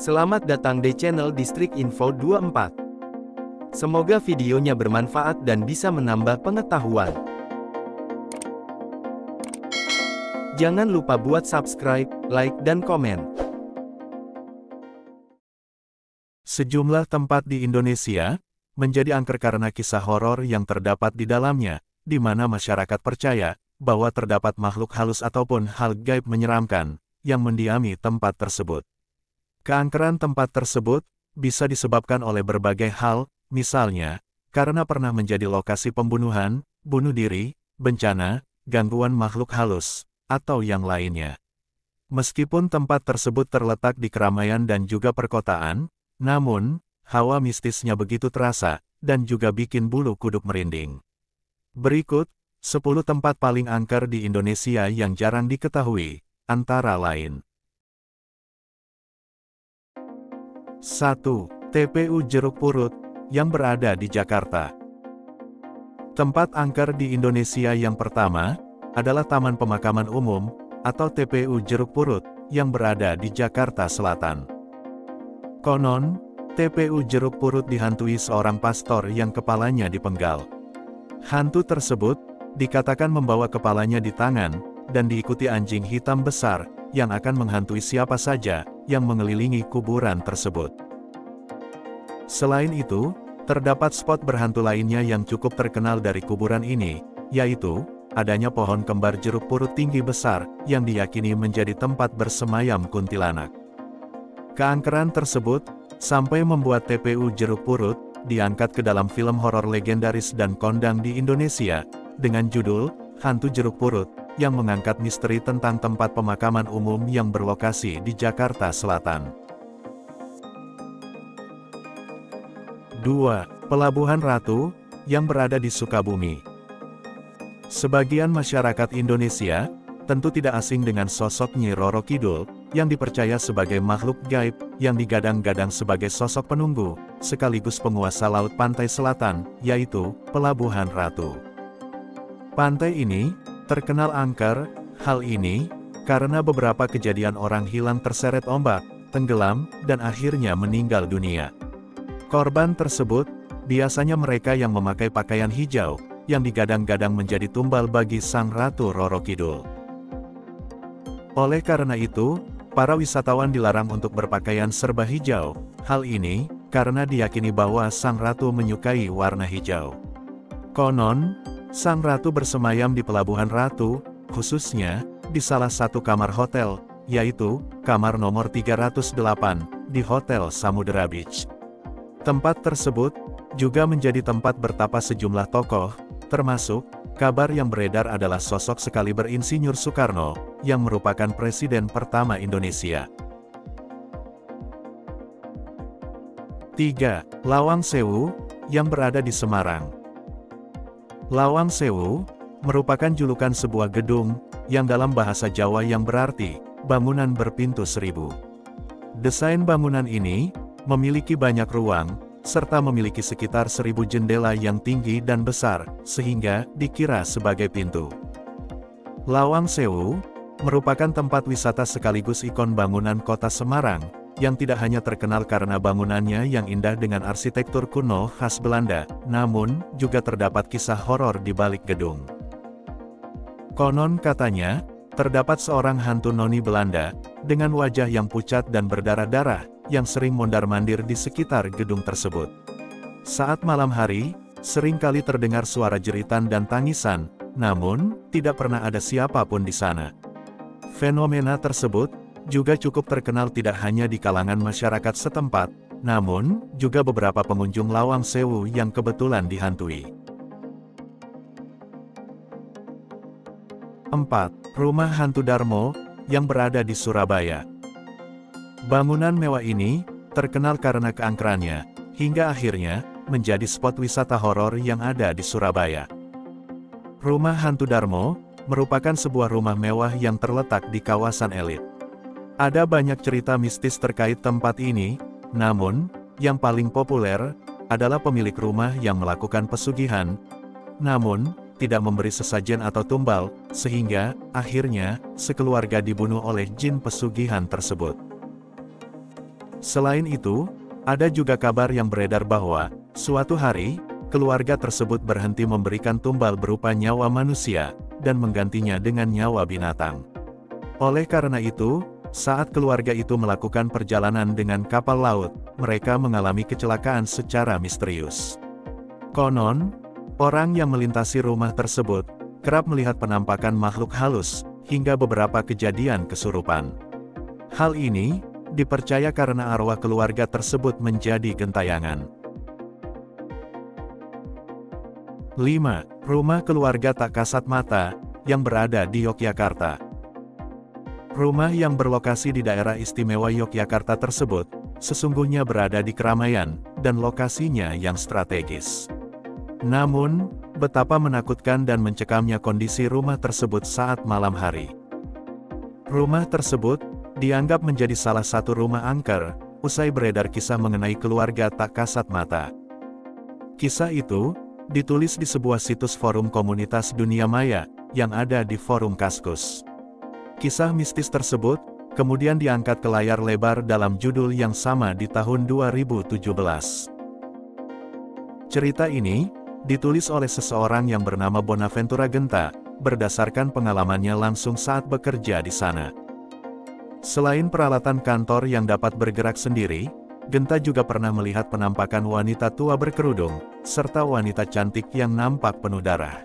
Selamat datang di channel Distrik Info 24. Semoga videonya bermanfaat dan bisa menambah pengetahuan. Jangan lupa buat subscribe, like, dan komen. Sejumlah tempat di Indonesia menjadi angker karena kisah horor yang terdapat di dalamnya, di mana masyarakat percaya bahwa terdapat makhluk halus ataupun hal gaib menyeramkan yang mendiami tempat tersebut. Keangkeran tempat tersebut bisa disebabkan oleh berbagai hal, misalnya karena pernah menjadi lokasi pembunuhan, bunuh diri, bencana, gangguan makhluk halus, atau yang lainnya. Meskipun tempat tersebut terletak di keramaian dan juga perkotaan, namun hawa mistisnya begitu terasa dan juga bikin bulu kuduk merinding. Berikut 10 tempat paling angker di Indonesia yang jarang diketahui, antara lain. 1. TPU Jeruk Purut, yang berada di Jakarta. Tempat angker di Indonesia yang pertama, adalah Taman Pemakaman Umum, atau TPU Jeruk Purut, yang berada di Jakarta Selatan. Konon, TPU Jeruk Purut dihantui seorang pastor yang kepalanya dipenggal. Hantu tersebut, dikatakan membawa kepalanya di tangan, dan diikuti anjing hitam besar, yang akan menghantui siapa saja yang mengelilingi kuburan tersebut. Selain itu, terdapat spot berhantu lainnya yang cukup terkenal dari kuburan ini, yaitu adanya pohon kembar jeruk purut tinggi besar yang diyakini menjadi tempat bersemayam kuntilanak. Keangkeran tersebut sampai membuat TPU Jeruk Purut diangkat ke dalam film horor legendaris dan kondang di Indonesia dengan judul Hantu Jeruk Purut, yang mengangkat misteri tentang tempat pemakaman umum yang berlokasi di Jakarta Selatan. 2. Pelabuhan Ratu, yang berada di Sukabumi. Sebagian masyarakat Indonesia tentu tidak asing dengan sosok Nyi Roro Kidul, yang dipercaya sebagai makhluk gaib, yang digadang-gadang sebagai sosok penunggu, sekaligus penguasa laut pantai selatan, yaitu Pelabuhan Ratu. Pantai ini terkenal angker. Hal ini karena beberapa kejadian orang hilang terseret ombak, tenggelam, dan akhirnya meninggal dunia. Korban tersebut biasanya mereka yang memakai pakaian hijau, yang digadang-gadang menjadi tumbal bagi Sang Ratu Roro Kidul. Oleh karena itu, para wisatawan dilarang untuk berpakaian serba hijau. Hal ini karena diyakini bahwa Sang Ratu menyukai warna hijau. Konon, Sang Ratu bersemayam di Pelabuhan Ratu, khususnya di salah satu kamar hotel, yaitu kamar nomor 308 di Hotel Samudera Beach. Tempat tersebut juga menjadi tempat bertapa sejumlah tokoh, termasuk kabar yang beredar adalah sosok sekaliber Insinyur Soekarno, yang merupakan presiden pertama Indonesia. 3. Lawang Sewu, yang berada di Semarang. Lawang Sewu merupakan julukan sebuah gedung yang dalam bahasa Jawa yang berarti bangunan berpintu seribu. Desain bangunan ini memiliki banyak ruang, serta memiliki sekitar 1000 jendela yang tinggi dan besar, sehingga dikira sebagai pintu. Lawang Sewu merupakan tempat wisata sekaligus ikon bangunan kota Semarang, yang tidak hanya terkenal karena bangunannya yang indah dengan arsitektur kuno khas Belanda, namun juga terdapat kisah horor di balik gedung. Konon katanya, terdapat seorang hantu noni Belanda, dengan wajah yang pucat dan berdarah-darah, yang sering mondar-mandir di sekitar gedung tersebut. Saat malam hari, seringkali terdengar suara jeritan dan tangisan, namun tidak pernah ada siapapun di sana. Fenomena tersebut juga cukup terkenal tidak hanya di kalangan masyarakat setempat, namun juga beberapa pengunjung Lawang Sewu yang kebetulan dihantui. 4. Rumah Hantu Darmo, yang berada di Surabaya. Bangunan mewah ini terkenal karena keangkerannya, hingga akhirnya menjadi spot wisata horor yang ada di Surabaya. Rumah Hantu Darmo merupakan sebuah rumah mewah yang terletak di kawasan elit. Ada banyak cerita mistis terkait tempat ini, namun yang paling populer adalah pemilik rumah yang melakukan pesugihan, namun tidak memberi sesajen atau tumbal, sehingga akhirnya sekeluarga dibunuh oleh jin pesugihan tersebut. Selain itu, ada juga kabar yang beredar bahwa, suatu hari, keluarga tersebut berhenti memberikan tumbal berupa nyawa manusia, dan menggantinya dengan nyawa binatang. Oleh karena itu, saat keluarga itu melakukan perjalanan dengan kapal laut, mereka mengalami kecelakaan secara misterius. Konon, orang yang melintasi rumah tersebut, kerap melihat penampakan makhluk halus, hingga beberapa kejadian kesurupan. Hal ini, dipercaya karena arwah keluarga tersebut menjadi gentayangan. 5. Rumah keluarga tak kasat mata, yang berada di Yogyakarta. Rumah yang berlokasi di daerah istimewa Yogyakarta tersebut, sesungguhnya berada di keramaian, dan lokasinya yang strategis. Namun, betapa menakutkan dan mencekamnya kondisi rumah tersebut saat malam hari. Rumah tersebut, dianggap menjadi salah satu rumah angker, usai beredar kisah mengenai keluarga tak kasat mata. Kisah itu, ditulis di sebuah situs forum komunitas dunia maya, yang ada di forum Kaskus. Kisah mistis tersebut, kemudian diangkat ke layar lebar dalam judul yang sama di tahun 2017. Cerita ini, ditulis oleh seseorang yang bernama Bonaventura Genta, berdasarkan pengalamannya langsung saat bekerja di sana. Selain peralatan kantor yang dapat bergerak sendiri, Genta juga pernah melihat penampakan wanita tua berkerudung, serta wanita cantik yang nampak penuh darah.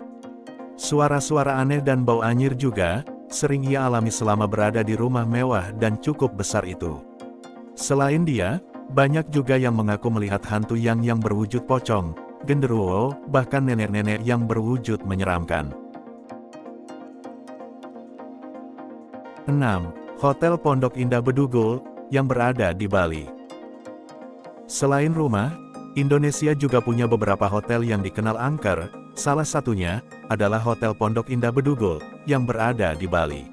Suara-suara aneh dan bau anyir juga, sering ia alami selama berada di rumah mewah dan cukup besar itu. Selain dia, banyak juga yang mengaku melihat hantu yang berwujud pocong, genderuwo, bahkan nenek-nenek yang berwujud menyeramkan. 6. Hotel Pondok Indah Bedugul, yang berada di Bali. Selain rumah, Indonesia juga punya beberapa hotel yang dikenal angker, salah satunya adalah Hotel Pondok Indah Bedugul, yang berada di Bali.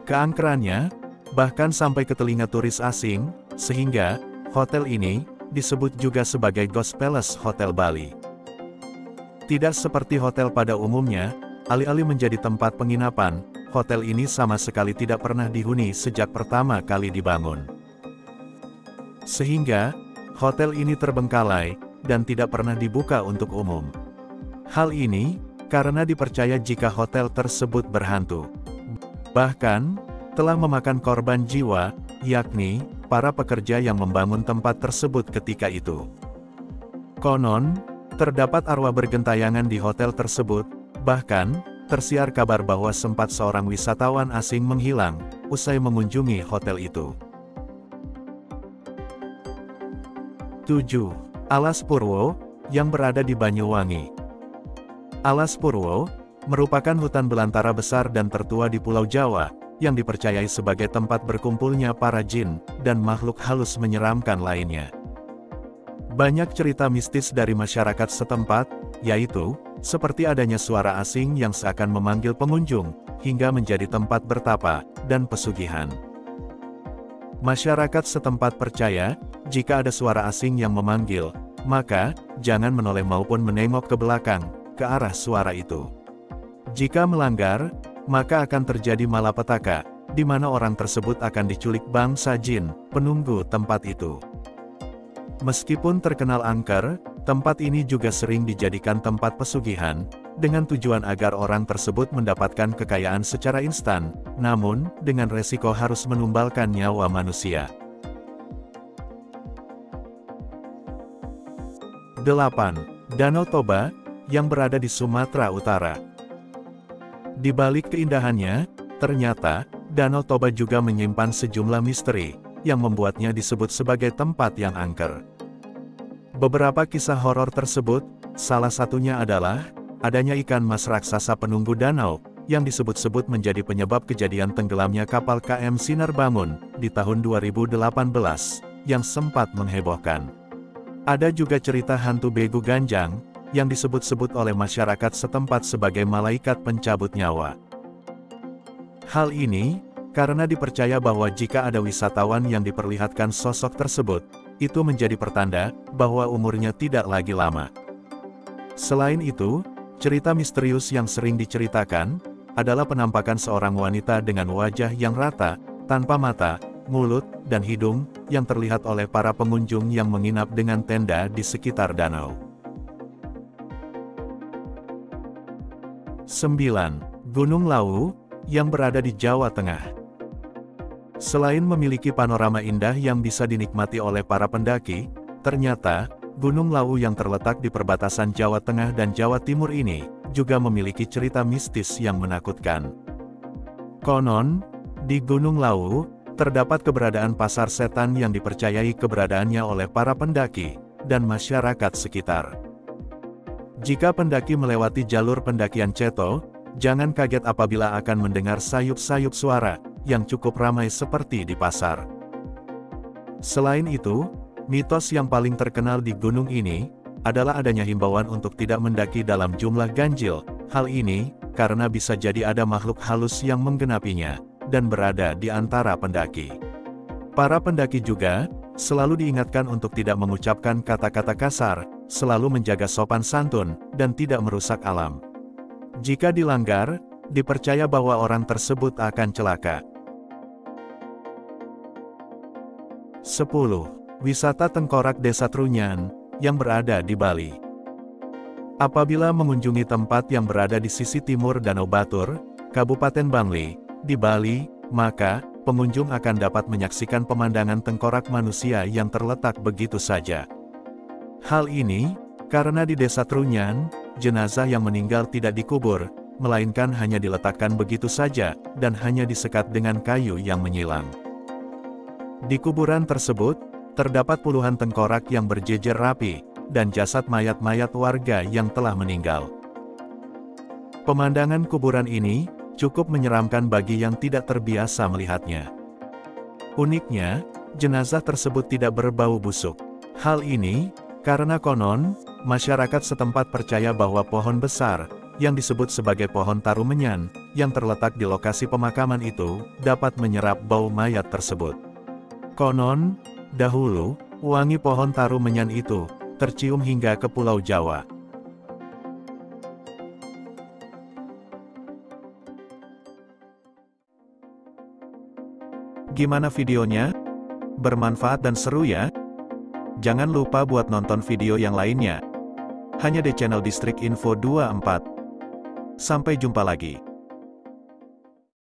Keangkerannya, bahkan sampai ke telinga turis asing, sehingga, hotel ini, disebut juga sebagai Ghost Palace Hotel Bali. Tidak seperti hotel pada umumnya, alih-alih menjadi tempat penginapan, hotel ini sama sekali tidak pernah dihuni sejak pertama kali dibangun. Sehingga, hotel ini terbengkalai, dan tidak pernah dibuka untuk umum. Hal ini, karena dipercaya jika hotel tersebut berhantu. Bahkan, telah memakan korban jiwa, yakni, para pekerja yang membangun tempat tersebut ketika itu. Konon, terdapat arwah bergentayangan di hotel tersebut, bahkan, tersiar kabar bahwa sempat seorang wisatawan asing menghilang, usai mengunjungi hotel itu. 7. Alas Purwo, yang berada di Banyuwangi. Alas Purwo, merupakan hutan belantara besar dan tertua di Pulau Jawa, yang dipercayai sebagai tempat berkumpulnya para jin, dan makhluk halus menyeramkan lainnya. Banyak cerita mistis dari masyarakat setempat, yaitu, seperti adanya suara asing yang seakan memanggil pengunjung, hingga menjadi tempat bertapa, dan pesugihan. Masyarakat setempat percaya, jika ada suara asing yang memanggil, maka, jangan menoleh maupun menengok ke belakang, ke arah suara itu. Jika melanggar, maka akan terjadi malapetaka, di mana orang tersebut akan diculik bangsa jin, penunggu tempat itu. Meskipun terkenal angker, tempat ini juga sering dijadikan tempat pesugihan, dengan tujuan agar orang tersebut mendapatkan kekayaan secara instan, namun, dengan resiko harus menumbalkan nyawa manusia. 8. Danau Toba, yang berada di Sumatera Utara. Di balik keindahannya, ternyata, Danau Toba juga menyimpan sejumlah misteri, yang membuatnya disebut sebagai tempat yang angker. Beberapa kisah horor tersebut, salah satunya adalah, adanya ikan mas raksasa penunggu danau, yang disebut-sebut menjadi penyebab kejadian tenggelamnya kapal KM Sinar Bangun, di tahun 2018, yang sempat menghebohkan. Ada juga cerita hantu begu ganjang, yang disebut-sebut oleh masyarakat setempat sebagai malaikat pencabut nyawa. Hal ini, karena dipercaya bahwa jika ada wisatawan yang diperlihatkan sosok tersebut, itu menjadi pertanda bahwa umurnya tidak lagi lama. Selain itu, cerita misterius yang sering diceritakan adalah penampakan seorang wanita dengan wajah yang rata, tanpa mata, mulut, dan hidung, yang terlihat oleh para pengunjung yang menginap dengan tenda di sekitar danau. 9. Gunung Lawu, yang berada di Jawa Tengah. Selain memiliki panorama indah yang bisa dinikmati oleh para pendaki, ternyata, Gunung Lawu yang terletak di perbatasan Jawa Tengah dan Jawa Timur ini, juga memiliki cerita mistis yang menakutkan. Konon, di Gunung Lawu, terdapat keberadaan pasar setan yang dipercayai keberadaannya oleh para pendaki, dan masyarakat sekitar. Jika pendaki melewati jalur pendakian Ceto, jangan kaget apabila akan mendengar sayup-sayup suara, yang cukup ramai seperti di pasar. Selain itu, mitos yang paling terkenal di gunung ini, adalah adanya himbauan untuk tidak mendaki dalam jumlah ganjil. Hal ini, karena bisa jadi ada makhluk halus yang menggenapinya, dan berada di antara pendaki. Para pendaki juga, selalu diingatkan untuk tidak mengucapkan kata-kata kasar, selalu menjaga sopan santun, dan tidak merusak alam. Jika dilanggar, dipercaya bahwa orang tersebut akan celaka. 10. Wisata Tengkorak Desa Trunyan, yang berada di Bali. Apabila mengunjungi tempat yang berada di sisi timur Danau Batur, Kabupaten Bangli, di Bali, maka, pengunjung akan dapat menyaksikan pemandangan tengkorak manusia yang terletak begitu saja. Hal ini, karena di Desa Trunyan, jenazah yang meninggal tidak dikubur, melainkan hanya diletakkan begitu saja, dan hanya disekat dengan kayu yang menyilang. Di kuburan tersebut, terdapat puluhan tengkorak yang berjejer rapi, dan jasad mayat-mayat warga yang telah meninggal. Pemandangan kuburan ini, cukup menyeramkan bagi yang tidak terbiasa melihatnya. Uniknya, jenazah tersebut tidak berbau busuk. Hal ini, karena konon, masyarakat setempat percaya bahwa pohon besar, yang disebut sebagai pohon tarumenyan, yang terletak di lokasi pemakaman itu, dapat menyerap bau mayat tersebut. Konon, dahulu, wangi pohon tarumenyan itu, tercium hingga ke Pulau Jawa. Gimana videonya? Bermanfaat dan seru ya? Jangan lupa buat nonton video yang lainnya. Hanya di channel Distrik Info 24. Sampai jumpa lagi.